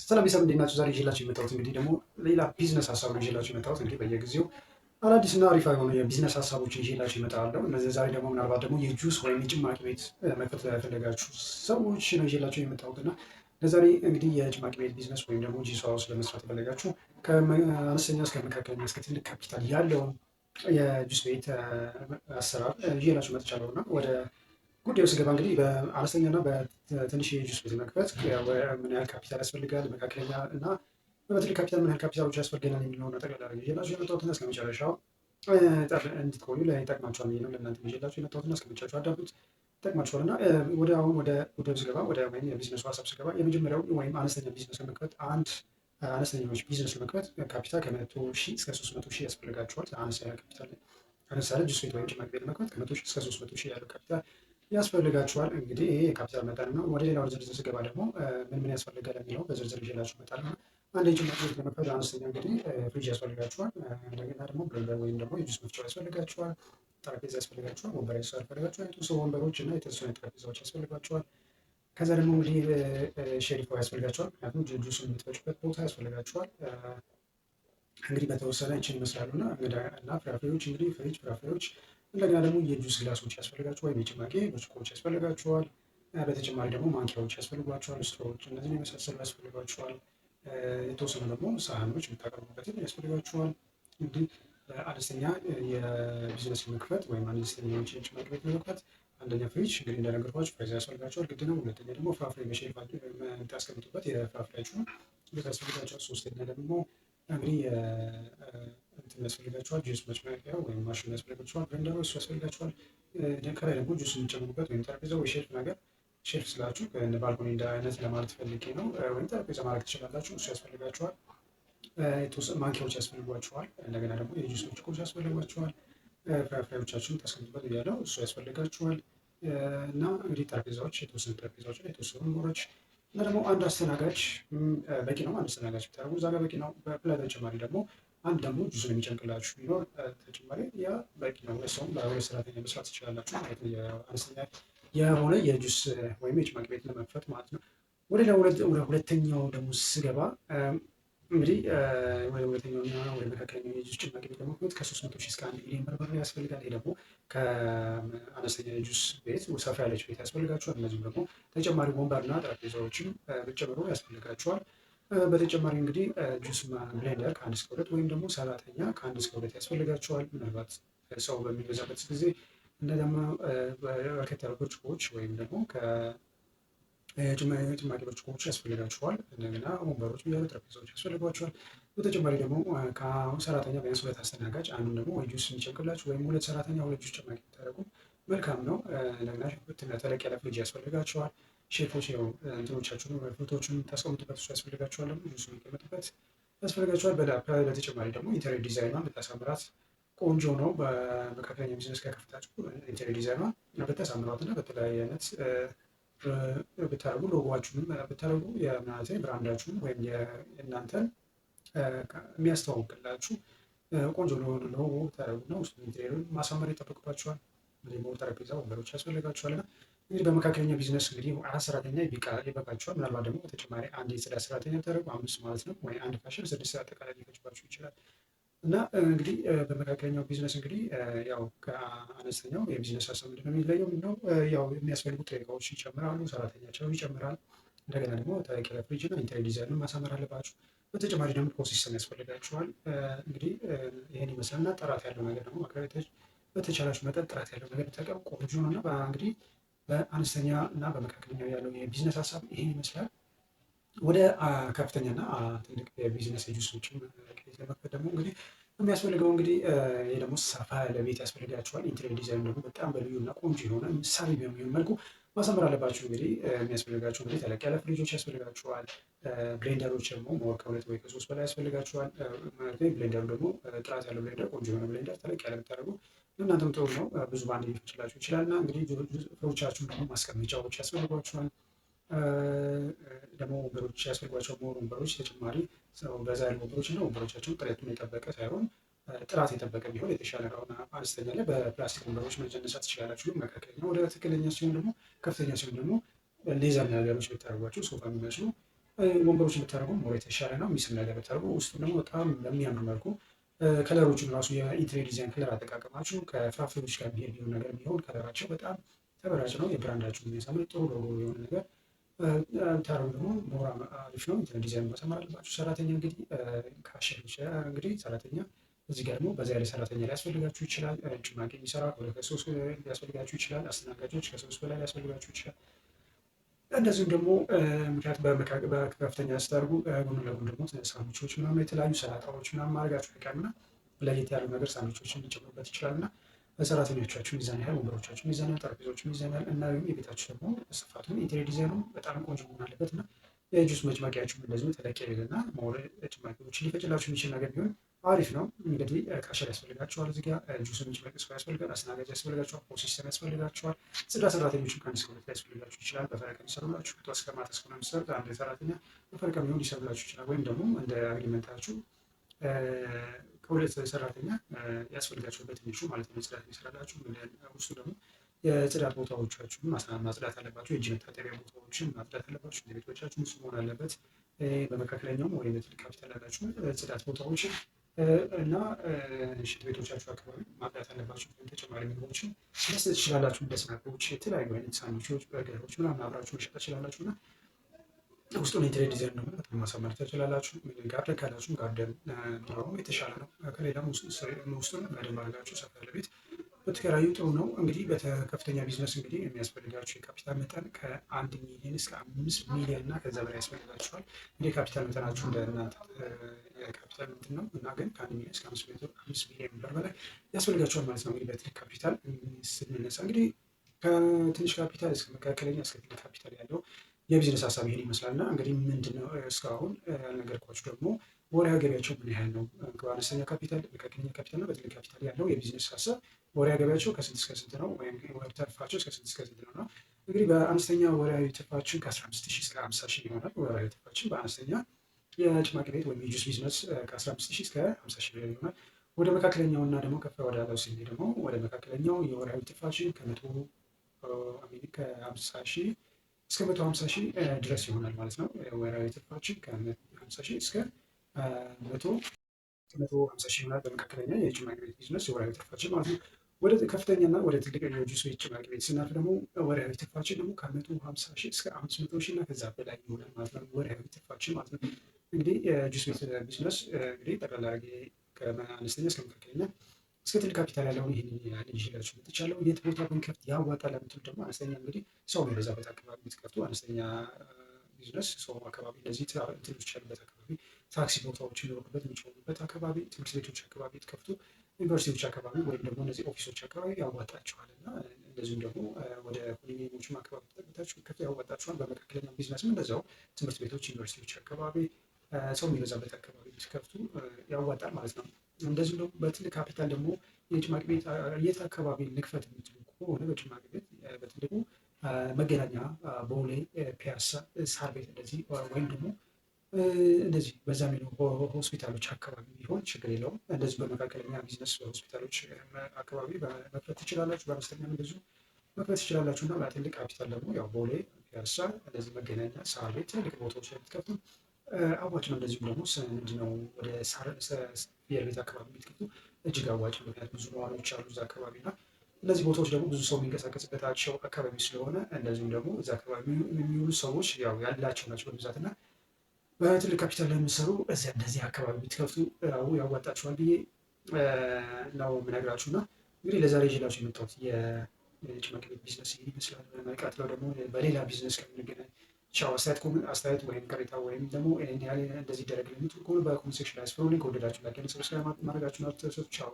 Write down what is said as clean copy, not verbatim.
ሰላም ቤተሰብ እንዴት ናችሁ? ዛሬ ይዤላችሁ የመጣሁት እንግዲህ ደግሞ ሌላ ቢዝነስ ሀሳብ ነው ይዤላችሁ የመጣሁት። እንግዲህ በየጊዜው አዳዲስና አሪፍ የሆኑ የቢዝነስ ሀሳቦችን ይዤላችሁ እመጣለሁ። እነዚህ ዛሬ ደግሞ ምናልባት ደግሞ የጁስ ወይም የጭማቂ ቤት መክፈት ለፈለጋችሁ ሰዎች ነው ይዤላችሁ የመጣሁት እና ለዛሬ እንግዲህ የጭማቂ ቤት ቢዝነስ ወይም ደግሞ ጁስ ሃውስ ለመስራት የፈለጋችሁ ከአነስተኛ እስከ መካከለኛ እስከ ትልቅ ካፒታል ያለውን የጁስ ቤት አሰራር ይዤላችሁ መጥቻለሁ እና ወደ ጉዳዩ ስገባ እንግዲህ በአነስተኛና በትንሽ የጁስ ቤት መክፈት ምን ያህል ካፒታል ያስፈልጋል፣ መካከለኛ እና በትልቅ ካፒታል ምን ያህል ካፒታሎች ያስፈልገናል የሚለውን ጠቅላላ አድርጌ ይዤላችሁ የመጣሁትና እስከ መጨረሻው እንድትቆዩ ይጠቅማችኋል ብዬ ነው ለእናንተ ይዤላችሁ የመጣሁትና እስከ መጨረሻው አዳምጡት፣ ይጠቅማችኋል። እና ወደ ጉዳዩ ስገባ ወይም የቢዝነሱ ሀሳብ ስገባ የመጀመሪያው ወይም አነስተኛ ቢዝነስ ለመክፈት አነስተኛዎች ቢዝነስ ለመክፈት ካፒታል ከ100,000 እስከ 300,000 ያስፈልጋችኋል። አነስተኛ ካፒታል ለምሳሌ ጁስ ቤት ወይም ጭማቂ ቤት ለመክፈት ከ100,000 እስከ 300,000 ያለው ካፒታል ያስፈልጋችኋል። እንግዲህ ይሄ የካፒታል መጠን ነው። ወደ ሌላው ዝርዝር ስገባ ደግሞ ምን ያስፈልጋል የሚለው በዝርዝር ይዤላችሁ እመጣለሁ። አንድ የጭማቂ ቤት ለመክፈት አነስተኛ እንግዲህ ፍሪጅ ያስፈልጋችኋል። እንደገና ደግሞ ብሌንደር ወይም ደግሞ የጁስ መፍጫ ያስፈልጋችኋል። ጠረጴዛ ያስፈልጋችኋል። ወንበር ያስፈልጋችኋል። የተወሰኑ ወንበሮች እና የተወሰኑ ጠረጴዛዎች ያስፈልጋችኋል። ከዛ ደግሞ እንግዲህ ሼልፍ ያስፈልጋችኋል። ምክንያቱም ጁሱን የምትፈጩበት ቦታ ያስፈልጋችኋል። እንግዲህ በተወሰነ ይችን ይመስላሉ እና ፍራፍሬዎች እንግዲህ ፍሪጅ፣ ፍራፍሬዎች እንደገና ደግሞ የጁስ ግላሶች ያስፈልጋችኋል ወይም የጭማቂ ብርጭቆዎች ያስፈልጋችኋል። በተጨማሪ ደግሞ ማንኪያዎች ያስፈልጓችኋል፣ ስትሮዎች፣ እነዚህን የመሳሰሉ ያስፈልጓችኋል። የተወሰኑ ደግሞ ሳህኖች የምታቀርቡበትን ያስፈልጋችኋል። እንግዲህ አነስተኛ የቢዝነስ መክፈት ወይም አነስተኛ የጭማቂ ቤት መክፈት አንደኛ ፍሪጅ እንግዲህ እንደነገርኳችሁ ፍሪዝ ያስፈልጋችኋል ግድ ነው። ሁለተኛ ደግሞ ፍራፍሬ በሼልፍ የምታስቀምጡበት የፍራፍሬያችሁን ያስፈልጋችኋል። ሶስተኛ ደግሞ እንግዲህ እንትን ያስፈልጋችኋል ጁስ መጭመቂያ ወይም ማሽን ያስፈልጋችኋል። ብሌንደሩ እሱ ያስፈልጋችኋል። ከላይ ደግሞ ጁስ የምትጨምሩበት ወይም ጠረጴዛ ወይ ሼልፍ ነገር ሼልፍ ስላችሁ ባልኮኒ አይነት ለማለት ፈልጌ ነው። ወይም ጠረጴዛ ማድረግ ትችላላችሁ። እሱ ያስፈልጋችኋል። የተወሰኑ ማንኪያዎች ያስፈልጓችኋል። እንደገና ደግሞ የጁስ ብርጭቆች ያስፈልጓችኋል። ፍራፍሬዎቻችሁን ታስቀምጡበት እያለው እሱ ያስፈልጋችኋል። እና እንግዲህ ጠረጴዛዎች የተወሰኑ ጠረጴዛዎች ላይ የተወሰኑ ወንበሮች እና ደግሞ አንድ አስተናጋጅ በቂ ነው። አንድ አስተናጋጅ ብታደርጉ እዛ ጋር በቂ ነው። በተጨማሪ ደግሞ አንድ ደግሞ ጁሱን የሚጨምቅላችሁ ቢኖር ተጨማሪ ያ በቂ ነው። ሰውም በሁለት ሰራተኛ መስራት ትችላላችሁ ማለት ነው። አነስተኛ የሆነ የጁስ ወይም የጭማቂ ቤት ለመክፈት ማለት ነው። ወደ ሁለተኛው ደግሞ ስገባ እንግዲህ ወደ ሁለተኛውና ወደ መካከለኛው የጁስ ጭማቂ ቤት ለመክፈት ከ300,000 እስከ 1 ሚሊዮን ብር ያስፈልጋል። ይሄ ደግሞ ከአነስተኛ የጁስ ቤት ሰፋ ያለች ቤት ያስፈልጋችኋል። እነዚህም ደግሞ ተጨማሪ ወንበርና ጠረጴዛዎችም ብትጨምሩ ያስፈልጋችኋል። በተጨማሪ እንግዲህ ጁስ ብሌንደር ከ1 እስከ 2 ወይም ደግሞ ሰራተኛ ከ1 እስከ 2 ያስፈልጋችኋል። ምናልባት ሰው በሚበዛበት ጊዜ እና ደግሞ በርከት ያሉ ብርጭቆዎች ወይም ደግሞ ጭማቂ ብርጭቆዎች ያስፈልጋችኋል። እንደገና ወንበሮች ብያሉ፣ ጠረጴዛዎች ያስፈልጓችኋል። በተጨማሪ ደግሞ ሰራተኛ ቢያንስ 2 አስተናጋጅ፣ አንዱን ደግሞ ወይ ጁስ የሚጨምቅላችሁ ወይም 2 ሰራተኛ 2 ጁስ ጭማቂ ብታደርጉ መልካም ነው። እንደገና ተለቅ ያለ ፍሪጅ ያስፈልጋችኋል። ሼፎች እንትኖቻችሁን ፍሩቶችን ታስቀምጡበት እሱ ያስፈልጋችኋል። ደግሞ ጁስ የሚቀመጥበት ያስፈልጋችኋል። በተጨማሪ ደግሞ ኢንተሪየር ዲዛይኗን ብታሳምራት ቆንጆ ነው። በመካከለኛ ቢዝነስ ከከፍታችሁ ኢንተሪየር ዲዛይኗን ብታሳምሯት እና በተለያየ አይነት ብታደርጉ ሎጎዋችሁንም ብታደርጉ የምናተ ብራንዳችሁን ወይም የእናንተን የሚያስተዋውቅላችሁ ቆንጆ ሎጎ ብታደርጉና ውስጥ ኢንቴሪየሩን ማሳመር ይጠበቅባችኋል። ደግሞ ጠረጴዛ፣ ወንበሮች ያስፈልጋችኋል እና እንግዲህ በመካከለኛ ቢዝነስ እንግዲህ 4 ሰራተኛ ይበቃችኋል። ምናልባት ደግሞ በተጨማሪ አንድ የጽዳት ሰራተኛ ብታደርጉ 5 ማለት ነው። ወይ አንድ ፋሽን 6 አጠቃላይ ሊፈጅባችሁ ይችላል። እና እንግዲህ በመካከለኛው ቢዝነስ እንግዲህ ያው ከአነስተኛው የቢዝነስ ሀሳብ ምንድነው የሚለየው? ምንድነው ያው የሚያስፈልጉት እቃዎች ይጨምራሉ፣ ሰራተኛቸው ይጨምራል። እንደገና ደግሞ ተለቅ ያለ ፍሪጅ እና ኢንተሪየር ዲዛይኑን ማሳመር አለባችሁ። በተጨማሪ ደግሞ ፕሮሴሰር ያስፈልጋችኋል። እንግዲህ ይህን ይመስላልና ጥራት ያለው ነገር ደግሞ ማቅረብ በተቻላችሁ መጠን ጥራት ያለው ነገር ብታቀርቡ ቆንጆ ነው። እና እንግዲህ በአነስተኛ እና በመካከለኛው ያለው የቢዝነስ ሀሳብ ይሄን ይመስላል። ወደ ከፍተኛና ትልቅ የቢዝነስ የጁሶችን ለመክፈት ደግሞ እንግዲህ የሚያስፈልገው እንግዲህ ይህ ደግሞ ሰፋ ያለ ቤት ያስፈልጋችኋል። ኢንቴሪየር ዲዛይን ደግሞ በጣም በልዩ እና ቆንጆ የሆነ ምሳሌ በሚሆን መልኩ ማሳመር አለባችሁ። እንግዲህ የሚያስፈልጋችሁ እንግዲህ ተለቅ ያለ ፍሪጆች ያስፈልጋችኋል። ብሌንደሮች ደግሞ ሞር ከ2 ወይ ከ3 በላይ ያስፈልጋችኋል። ብሌንደሩ ደግሞ ጥራት ያለው ብሌንደር፣ ቆንጆ የሆነ ብሌንደር ተለቅ ያለ ብታደርጉ እናንተም ጥሩ ነው። ብዙ በአንድ ሊፈጭላችሁ ይችላል። እና እንግዲህ ፍሬዎቻችሁን ደግሞ ማስቀመጫዎች ያስፈልጓችኋል። ደግሞ ወንበሮች ያስፈልጓቸው ወንበሮች ተጨማሪ በዛ ያሉ ወንበሮች እና ወንበሮቻቸውን ጥራቱን የጠበቀ ሳይሆን ጥራት የጠበቀ ቢሆን የተሻለ ነው። አነስተኛ ላይ በፕላስቲክ ወንበሮች መነሳት ትችላላችሁ። መካከለኛ ወደ ትክክለኛ ሲሆን ደግሞ ከፍተኛ ሲሆን ደግሞ ሌዘር ነገሮች ብታደርጓቸው ሶፋ የሚመስሉ ወንበሮችን ብታደርጉ ሞር የተሻለ ነው። የሚስብ ነገር ብታደርጉ ውስጡን ደግሞ በጣም በሚያምር መልኩ ከለሮችን ራሱ የኢንቴሪየር ዲዛይን ከለር አጠቃቀማችሁ ከፍራፍሬዎች ጋር የሚሄድ ቢሆን ነገር ቢሆን ከለራቸው በጣም ተመራጭ ነው። የብራንዳችሁ የሚያሳምር ጥሩ ሎጎ የሆነ ነገር ብታደርጉ ደግሞ ሞር አሪፍ ነው። ዲዛይን ማሳመር አለባችሁ። ሰራተኛ እንግዲህ ካሸሮች እንግዲህ ሰራተኛ እዚህ ጋር ደግሞ በዛ ያለ ሰራተኛ ሊያስፈልጋችሁ ይችላል። ጭማቂ የሚሰራ ከሶስት ሊያስፈልጋችሁ ይችላል። አስተናጋጆች ከሶስት በላይ ሊያስፈልጋችሁ ይችላል። እንደዚሁም ደግሞ ምክንያቱም በከፍተኛ ስታደርጉ ጎን ለጎን ደግሞ ሳንዱቾች ምናምን የተለያዩ ሰላጣዎች ምናምን ማድረጋችሁ አይቀርምና ለየት ያሉ ነገር ሳንዱቾችን ሊጨምሩበት ይችላል እና ሰራተኞቻችሁ ሚዛን ያህል፣ ወንበሮቻችሁ ሚዛን ያህል፣ ጠረጴዛዎቹ ሚዛን ያህል እና የቤታችሁ ደግሞ ስፋቱን ኢንቴሪየር ዲዛይኑ በጣም ቆንጆ መሆን አለበት እና የጁስ መጭመቂያችሁ እንደዚሁ ተለቅ ያለና ሞር ጭማቂዎችን ሊፈጭላችሁ የሚችል ነገር ቢሆን አሪፍ ነው። እንግዲህ ካሸር ያስፈልጋቸዋል። እዚህ ጋር ጁስ የሚጭመቅ ሰው ያስፈልጋል። አስተናጋጅ ያስፈልጋቸዋል። ፖሲስተም ያስፈልጋቸዋል። ጽዳት ሰራተኞችም ከአንድ እስከ ሁለት ሊያስፈልጋችሁ ይችላል። በፈረቃ ሊሰሩላችሁ ከጠዋት እስከ ማታ እስከሆነ የሚሰሩት አንድ ሰራተኛ በፈረቃ ቢሆን ሊሰሩላችሁ ይችላል። ወይም ደግሞ እንደ አግሪመንታችሁ ከሁለት ሰራተኛ ያስፈልጋቸው በትንሹ ማለት ነው። ጽዳት የሚሰራላችሁ ውስጡ ደግሞ የጽዳት ቦታዎቻችሁን ማጽዳት አለባቸው። የእጅ መታጠቢያ ቦታዎችን ማጽዳት አለባቸው። ቤቶቻችሁ ንጹህ መሆን አለበት። በመካከለኛውም ወይም በትልቅ ካፒታል ያላችሁ ጽዳት ቦታዎችን እና ሽንት ቤቶቻችሁ አካባቢ ማጽዳት አለባቸው። ተጨማሪ ምግቦችን መስጠት ትችላላችሁ። እንደ ስናኮች፣ የተለያዩ አይነት ሳንዱቾች፣ በርገሮች ምናምን አብራችሁ መሸጥ ትችላላችሁ እና ውስጡን ኢንቴሪየር ዲዛይን ደግሞ በጣም ማሳመር ትችላላችሁ። ጋርደን ካላችሁ ጋርደን ቢኖረው የተሻለ ነው። ከሌላም ውስጡን በደንብ አድርጋችሁ ሰፋ ያለ ቤት በተከራዩ ጥሩ ነው። እንግዲህ በከፍተኛ ቢዝነስ እንግዲህ የሚያስፈልጋችሁ የካፒታል መጠን ከ1 ሚሊዮን እስከ 5 ሚሊዮን እና ከዛ በላይ ያስፈልጋችኋል። እንግዲህ ካፒታል መጠናችሁ እንደ እናንተ የካፒታል እንትን ነው እና ግን ከ1 ሚሊዮን እስከ 5 ሚሊዮን ብር በላይ ያስፈልጋችኋል ማለት ነው። እንግዲህ በትልቅ ካፒታል ስንነሳ እንግዲህ ከትንሽ ካፒታል እስከ መካከለኛ እስከ ትልቅ ካፒታል ያለው የቢዝነስ ሀሳብ ይሄን ይመስላል እና እንግዲህ ምንድነው እስካሁን ያልነገርኳችሁ ደግሞ ወርሃዊ ገቢያቸው ምን ያህል ነው? በአነስተኛ ካፒታል፣ መካከለኛ ካፒታል እና በትልቅ ካፒታል ያለው የቢዝነስ ሀሳብ ወርሃዊ ገቢያቸው ከስንት እስከ ስንት ነው? ወይም ትርፋቸው እስከ ስንት እስከ ስንት ነው? እንግዲህ በአነስተኛ ወርሃዊ ትርፋችን ከ15,000 እስከ 50,000 ይሆናል። ወርሃዊ ትርፋችን በአነስተኛ የጭማቂ ቤት ወይም የጁስ ቢዝነስ ከ15,000 እስከ 50,000 ይሆናል። ወደ መካከለኛው እና ደግሞ ከፍ ወዳለው ስንሄድ ደግሞ ወደ መካከለኛው የወርሃዊ ትርፋችን ከ50,000 እስከ 150,000 ድረስ ይሆናል ማለት ነው። ወርሃዊ ትርፋችን ከ50,000 እስከ 150,000 ይሆናል። በመካከለኛ የጭማቂ ቤት ቢዝነስ የወርሃዊ ትርፋችን ማለት ነው። ወደ ከፍተኛና ወደ ትልቅ የጁስ ጭማቂ ቤት ስናልፍ ደግሞ ወርሃዊ ትርፋችን ደግሞ ከ150,000 እስከ 500,000 እና ከዛ በላይ ይሆናል ማለት ነው። ወርሃዊ ትርፋችን ማለት ነው። እንግዲህ የጁስ ቤት ቢዝነስ እንግዲህ ጠቅላላ አድርጌ ከአነስተኛ እስከ መካከለኛ እስከ ትልቅ ካፒታል ያለውን ይህንን ያህል ይዤላችሁ መጥቻለሁ። የት ቦታ ብንከፍት ያዋጣል ለምትሉ ደግሞ አነስተኛ እንግዲህ ሰው የሚበዛበት አካባቢ ብትከፍቱ አነስተኛ ቢዝነስ ሰው አካባቢ እንደዚህ እንትኖች ያሉበት አካባቢ ታክሲ ቦታዎች የሚወርዱበት የሚጨምሩበት አካባቢ ትምህርት ቤቶች አካባቢ ትከፍቱ ዩኒቨርሲቲዎች አካባቢ ወይም ደግሞ እነዚህ ኦፊሶች አካባቢ ያዋጣችኋል እና እንደዚሁም ደግሞ ወደ ኮንዶሚኒየሞችም አካባቢ ተጠቅታችሁ ከፍ ያዋጣችኋል። በመካከለኛ ቢዝነስም እንደዛው ትምህርት ቤቶች ዩኒቨርሲቲዎች አካባቢ ሰው የሚበዛበት አካባቢ ብትከፍቱ ያዋጣል ማለት ነው። እንደዚሁም ደግሞ በትልቅ ካፒታል ደግሞ የጭማቂ ቤት የት አካባቢ ልክፈት የምትሉ ከሆነ በጭማቂ ቤት በትልቁ መገናኛ፣ ቦሌ፣ ፒያሳ፣ ሳር ቤት እንደዚህ ወይም ደግሞ እንደዚህ በዛ የሚሉ ሆስፒታሎች አካባቢ ቢሆን ችግር የለውም። እንደዚህ በመካከለኛ ቢዝነስ በሆስፒታሎች አካባቢ መክፈት ትችላላችሁ። በአነስተኛ እንደዚሁ መክፈት ትችላላችሁ እና በትልቅ ካፒታል ደግሞ ያው ቦሌ፣ ፒያሳ፣ እንደዚህ መገናኛ፣ ሳር ቤት ትልቅ ቦታዎች ላይ ብትከፍቱ አዋጭ ነው። እንደዚሁም ደግሞ ምንድነው ወደ ፍየል ቤት አካባቢ ብትከፍቱ እጅግ አዋጭ ነው። ምክንያቱም ብዙ ነዋሪዎች አሉ እዛ አካባቢ እና እነዚህ ቦታዎች ደግሞ ብዙ ሰው የሚንቀሳቀስበታቸው አካባቢ ስለሆነ እንደዚሁም ደግሞ እዛ አካባቢ የሚውሉ ሰዎች ያው ያላቸው ናቸው በብዛት እና በትልቅ ካፒታል ላይ የሚሰሩ እንደዚህ አካባቢ ብትከፍቱ ያዋጣችኋል ብዬ ነው የምነግራችሁ እና እንግዲህ ለዛሬ ይዤላችሁ የመጣሁት የጭማቂ ቤት ቢዝነስ ይመስላል። ቀጥለው ደግሞ በሌላ ቢዝነስ ከምንገናኝ ቻው። አስተያየት ወይም ቅሬታ ወይም ደግሞ እንደዚህ ይደረግ ለምትሉ ከሆነ በኮሜንት ሴክሽን ላይ አስፍሩልኝ። ከወደዳችሁ ላይክ፣ ሰብስክራይብ ማድረጋችሁን አትርሱ። ቻው።